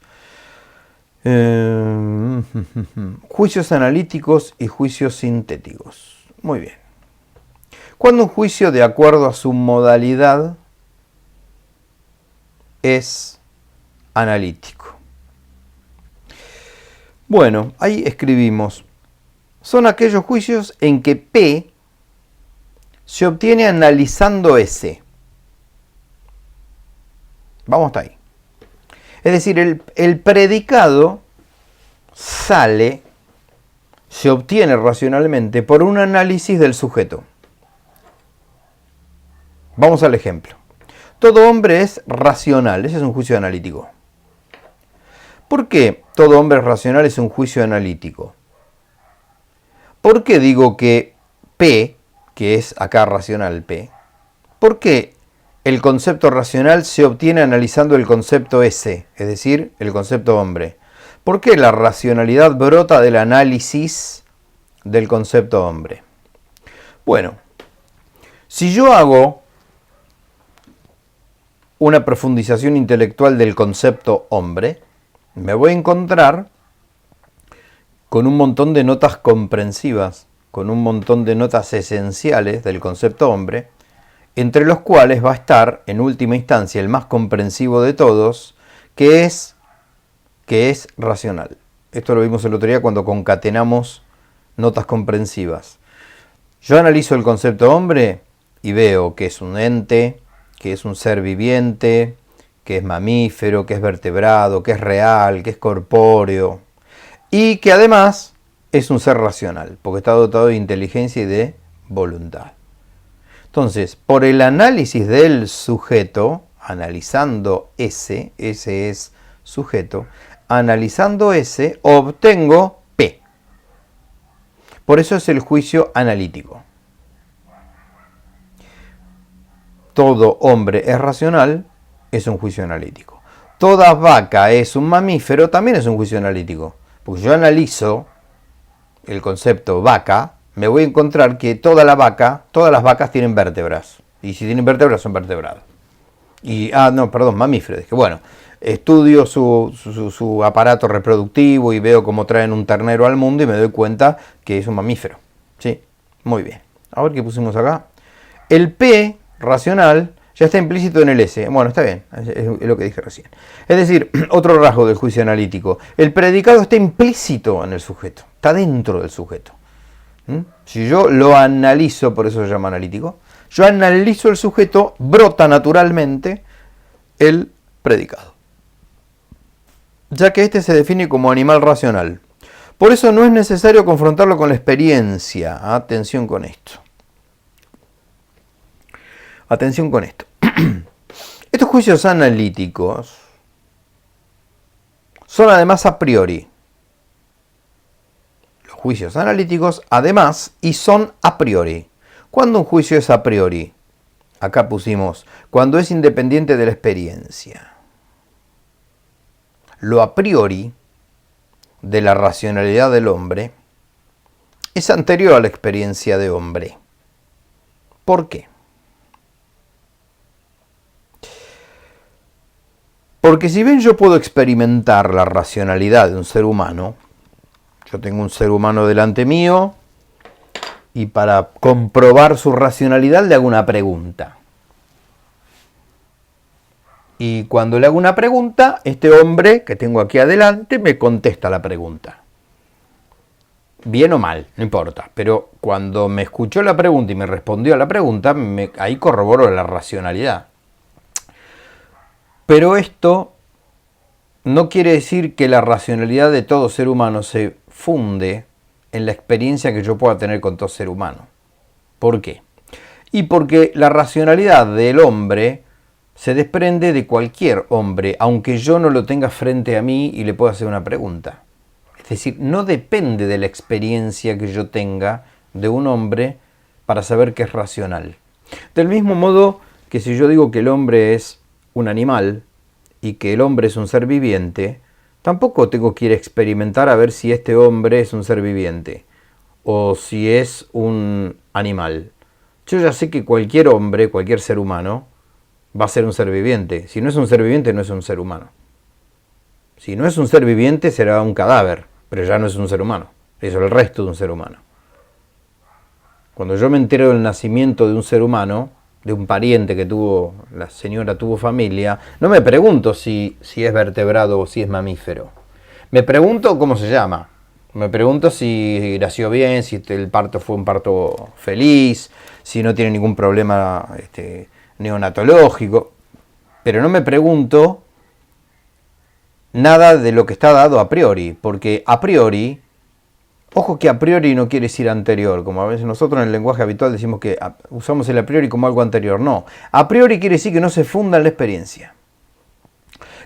Juicios analíticos y juicios sintéticos. Muy bien. Cuando un juicio de acuerdo a su modalidad es analítico. Bueno, ahí escribimos. Son aquellos juicios en que P se obtiene analizando S. Vamos hasta ahí. Es decir, el predicado sale, se obtiene racionalmente por un análisis del sujeto. Vamos al ejemplo. Todo hombre es racional, ese es un juicio analítico. ¿Por qué todo hombre racional es un juicio analítico? ¿Por qué digo que P, que es acá racional P, por qué el concepto racional se obtiene analizando el concepto S, es decir, el concepto hombre? ¿Por qué la racionalidad brota del análisis del concepto hombre? Bueno, si yo hago una profundización intelectual del concepto hombre, me voy a encontrar con un montón de notas comprensivas, con un montón de notas esenciales del concepto hombre, entre los cuales va a estar, en última instancia, el más comprensivo de todos, que es racional. Esto lo vimos el otro día cuando concatenamos notas comprensivas. Yo analizo el concepto hombre y veo que es un ente, que es un ser viviente, que es mamífero, que es vertebrado, que es real, que es corpóreo, y que además es un ser racional, porque está dotado de inteligencia y de voluntad. Entonces, por el análisis del sujeto, analizando ese es sujeto, analizando ese, obtengo P. Por eso es el juicio analítico. Todo hombre es racional, es un juicio analítico. Toda vaca es un mamífero, también es un juicio analítico. Porque yo analizo el concepto vaca, me voy a encontrar que todas las vacas tienen vértebras. Y si tienen vértebras, son vertebradas. Mamíferos. Dije, bueno, estudio su aparato reproductivo y veo cómo traen un ternero al mundo y me doy cuenta que es un mamífero. ¿Sí? Muy bien. A ver qué pusimos acá. El P racional ya está implícito en el S. Bueno, está bien, es lo que dije recién. Es decir, otro rasgo del juicio analítico. El predicado está implícito en el sujeto, está dentro del sujeto. Si yo lo analizo, por eso se llama analítico, yo analizo el sujeto, brota naturalmente el predicado, ya que este se define como animal racional. Por eso no es necesario confrontarlo con la experiencia. Atención con esto. Atención con esto. Estos juicios analíticos son además a priori. Los juicios analíticos además y son a priori. ¿Cuándo un juicio es a priori? Acá pusimos, cuando es independiente de la experiencia. Lo a priori de la racionalidad del hombre es anterior a la experiencia de hombre. ¿Por qué? Porque si bien yo puedo experimentar la racionalidad de un ser humano, yo tengo un ser humano delante mío y para comprobar su racionalidad le hago una pregunta. Y cuando le hago una pregunta, este hombre que tengo aquí adelante me contesta la pregunta. Bien o mal, no importa. Pero cuando me escuchó la pregunta y me respondió a la pregunta, ahí corroboró la racionalidad. Pero esto no quiere decir que la racionalidad de todo ser humano se funde en la experiencia que yo pueda tener con todo ser humano. ¿Por qué? Y porque la racionalidad del hombre se desprende de cualquier hombre, aunque yo no lo tenga frente a mí y le pueda hacer una pregunta. Es decir, no depende de la experiencia que yo tenga de un hombre para saber que es racional. Del mismo modo que si yo digo que el hombre es un animal y que el hombre es un ser viviente, tampoco tengo que ir a experimentar a ver si este hombre es un ser viviente o si es un animal. Yo ya sé que cualquier hombre, cualquier ser humano, va a ser un ser viviente. Si no es un ser viviente, no es un ser humano. Si no es un ser viviente, será un cadáver, pero ya no es un ser humano. Es el resto de un ser humano. Cuando yo me entero del nacimiento de un ser humano, de un pariente que tuvo, la señora tuvo familia, no me pregunto si es vertebrado o si es mamífero. Me pregunto cómo se llama. Me pregunto si nació bien, si el parto fue un parto feliz, si no tiene ningún problema neonatológico, pero no me pregunto nada de lo que está dado a priori, porque a priori, ojo que a priori no quiere decir anterior, como a veces nosotros en el lenguaje habitual decimos que usamos el a priori como algo anterior, no, a priori quiere decir que no se funda en la experiencia,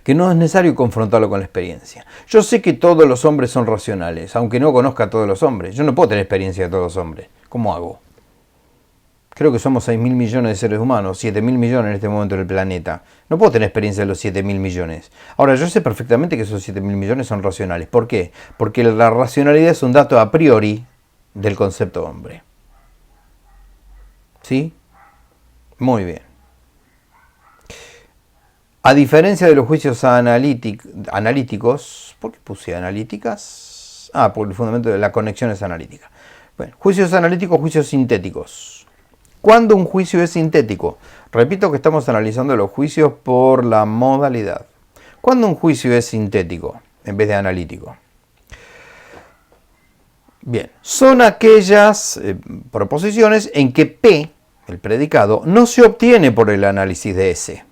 que no es necesario confrontarlo con la experiencia. Yo sé que todos los hombres son racionales, aunque no conozca a todos los hombres, yo no puedo tener experiencia de todos los hombres, ¿cómo hago? Creo que somos 6.000 millones de seres humanos, 7.000 millones en este momento en el planeta. No puedo tener experiencia de los 7.000 millones. Ahora, yo sé perfectamente que esos 7.000 millones son racionales. ¿Por qué? Porque la racionalidad es un dato a priori del concepto hombre. ¿Sí? Muy bien. A diferencia de los juicios analíticos, ¿por qué puse analíticas? Por el fundamento de la conexión es analítica. Bueno, juicios analíticos, juicios sintéticos. ¿Cuándo un juicio es sintético? Repito que estamos analizando los juicios por la modalidad. ¿Cuándo un juicio es sintético en vez de analítico? Bien, son aquellas proposiciones en que P, el predicado, no se obtiene por el análisis de S.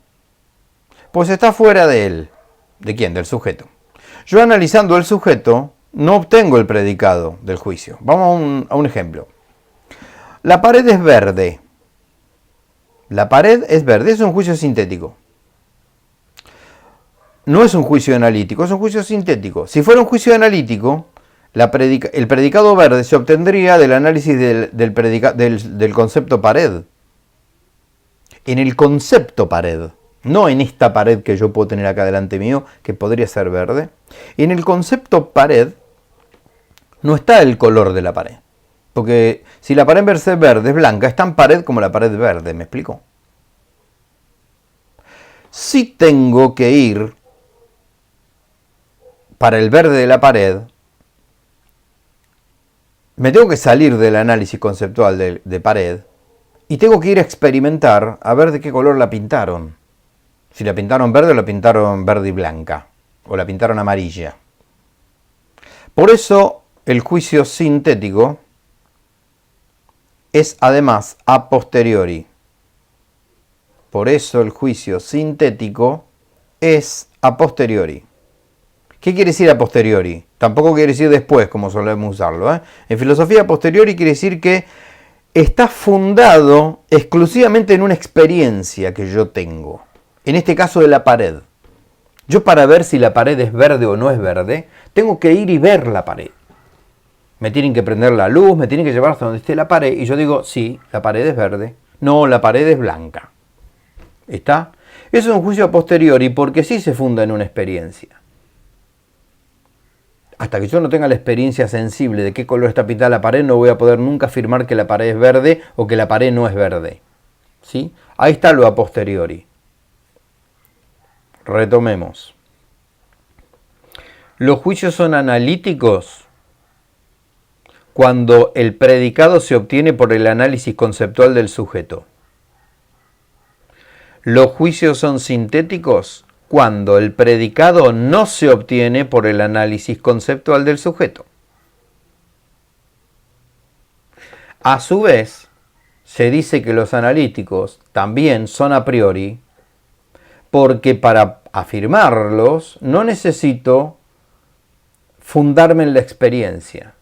Pues está fuera de él. ¿De quién? Del sujeto. Yo analizando el sujeto no obtengo el predicado del juicio. Vamos a un ejemplo. La pared es verde. La pared es verde. Es un juicio sintético. No es un juicio analítico, es un juicio sintético. Si fuera un juicio analítico, el predicado verde se obtendría del análisis del concepto pared. En el concepto pared. No en esta pared que yo puedo tener acá delante mío, que podría ser verde. En el concepto pared no está el color de la pared. Porque si la pared es verde, es blanca, es tan pared como la pared verde, ¿me explico? Si tengo que ir para el verde de la pared, me tengo que salir del análisis conceptual de pared y tengo que ir a experimentar a ver de qué color la pintaron. Si la pintaron verde o la pintaron verde y blanca, o la pintaron amarilla. Por eso el juicio sintético es además a posteriori. Por eso el juicio sintético es a posteriori. ¿Qué quiere decir a posteriori? Tampoco quiere decir después, como solemos usarlo. En filosofía, a posteriori quiere decir que está fundado exclusivamente en una experiencia que yo tengo. En este caso de la pared. Yo para ver si la pared es verde o no es verde, tengo que ir y ver la pared. Me tienen que prender la luz, me tienen que llevar hasta donde esté la pared y yo digo, sí, la pared es verde. No, la pared es blanca. ¿Está? Eso es un juicio a posteriori porque sí se funda en una experiencia. Hasta que yo no tenga la experiencia sensible de qué color está pintada la pared, no voy a poder nunca afirmar que la pared es verde o que la pared no es verde. ¿Sí? Ahí está lo a posteriori. Retomemos. Los juicios son analíticos cuando el predicado se obtiene por el análisis conceptual del sujeto. Los juicios son sintéticos cuando el predicado no se obtiene por el análisis conceptual del sujeto. A su vez, se dice que los analíticos también son a priori porque para afirmarlos no necesito fundarme en la experiencia.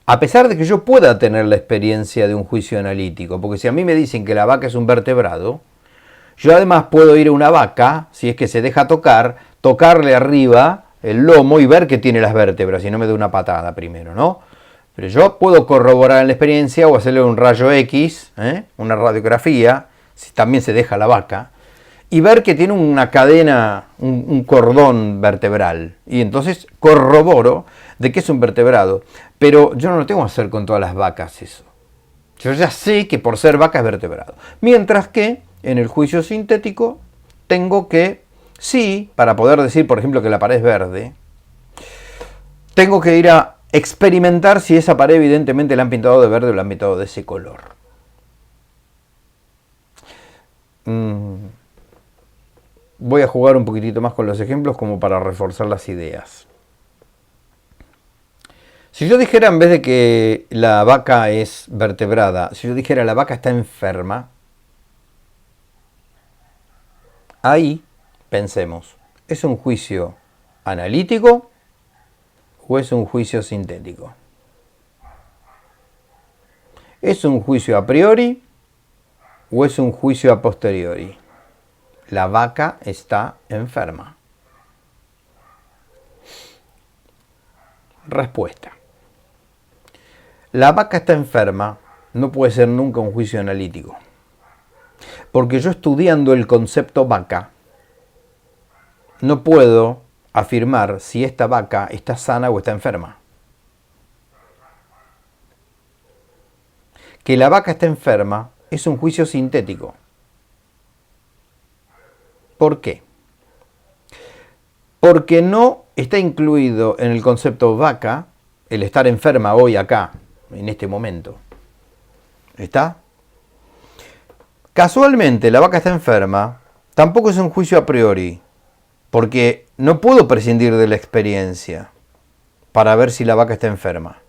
A pesar de que yo pueda tener la experiencia de un juicio analítico, porque si a mí me dicen que la vaca es un vertebrado, yo además puedo ir a una vaca, si es que se deja tocar, tocarle arriba el lomo y ver que tiene las vértebras, y no me dé una patada primero, ¿no? Pero yo puedo corroborar en la experiencia o hacerle un rayo X, una radiografía, si también se deja la vaca, y ver que tiene una cadena, un cordón vertebral. Y entonces corroboro de que es un vertebrado. Pero yo no lo tengo que hacer con todas las vacas eso. Yo ya sé que por ser vaca es vertebrado. Mientras que en el juicio sintético tengo que, sí, para poder decir, por ejemplo, que la pared es verde, tengo que ir a experimentar si esa pared evidentemente la han pintado de verde o la han pintado de ese color. Voy a jugar un poquitito más con los ejemplos como para reforzar las ideas. Si yo dijera, en vez de que la vaca es vertebrada, si yo dijera la vaca está enferma, ahí pensemos, ¿es un juicio analítico o es un juicio sintético? ¿Es un juicio a priori o es un juicio a posteriori? La vaca está enferma. Respuesta. La vaca está enferma no puede ser nunca un juicio analítico. Porque yo estudiando el concepto vaca, no puedo afirmar si esta vaca está sana o está enferma. Que la vaca está enferma es un juicio sintético. ¿Por qué? Porque no está incluido en el concepto vaca el estar enferma hoy acá, en este momento. ¿Está? Casualmente, la vaca está enferma, tampoco es un juicio a priori, porque no puedo prescindir de la experiencia para ver si la vaca está enferma.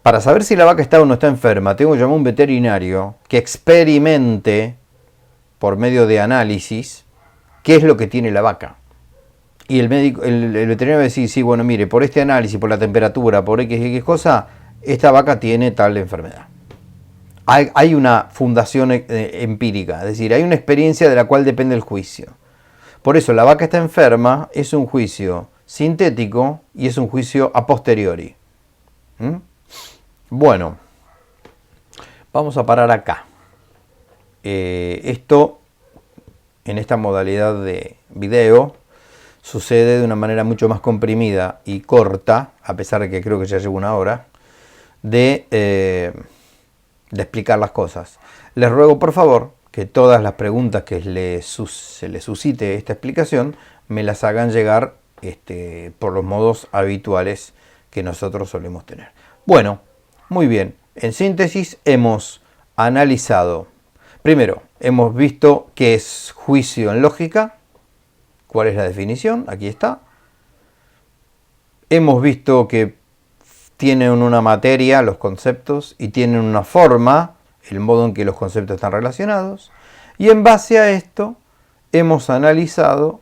Para saber si la vaca está o no está enferma, tengo que llamar a un veterinario que experimente por medio de análisis qué es lo que tiene la vaca. Y el veterinario va a decir, sí, bueno, mire, por este análisis, por la temperatura, por X cosa, esta vaca tiene tal enfermedad. Hay una fundación empírica, es decir, hay una experiencia de la cual depende el juicio. Por eso la vaca está enferma es un juicio sintético y es un juicio a posteriori. Bueno, vamos a parar acá. Esto, en esta modalidad de video, sucede de una manera mucho más comprimida y corta, a pesar de que creo que ya llevo una hora, de explicar las cosas. Les ruego, por favor, que todas las preguntas que se les suscite esta explicación, me las hagan llegar por los modos habituales que nosotros solemos tener. Bueno, muy bien. En síntesis, hemos analizado. Primero, hemos visto qué es juicio en lógica. ¿Cuál es la definición? Aquí está. Hemos visto que tienen una materia los conceptos y tienen una forma, el modo en que los conceptos están relacionados. Y en base a esto, hemos analizado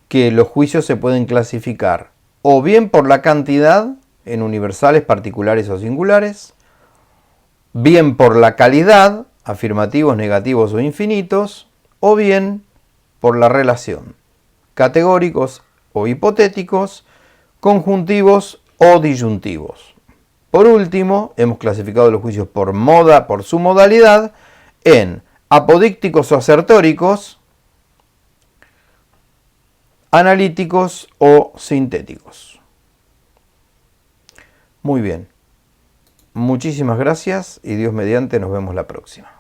que los juicios se pueden clasificar o bien por la cantidad, en universales, particulares o singulares, bien por la calidad, afirmativos, negativos o infinitos, o bien por la relación, categóricos o hipotéticos, conjuntivos o disyuntivos. Por último, hemos clasificado los juicios por su modalidad en apodícticos o asertóricos, analíticos o sintéticos. Muy bien. Muchísimas gracias y Dios mediante nos vemos la próxima.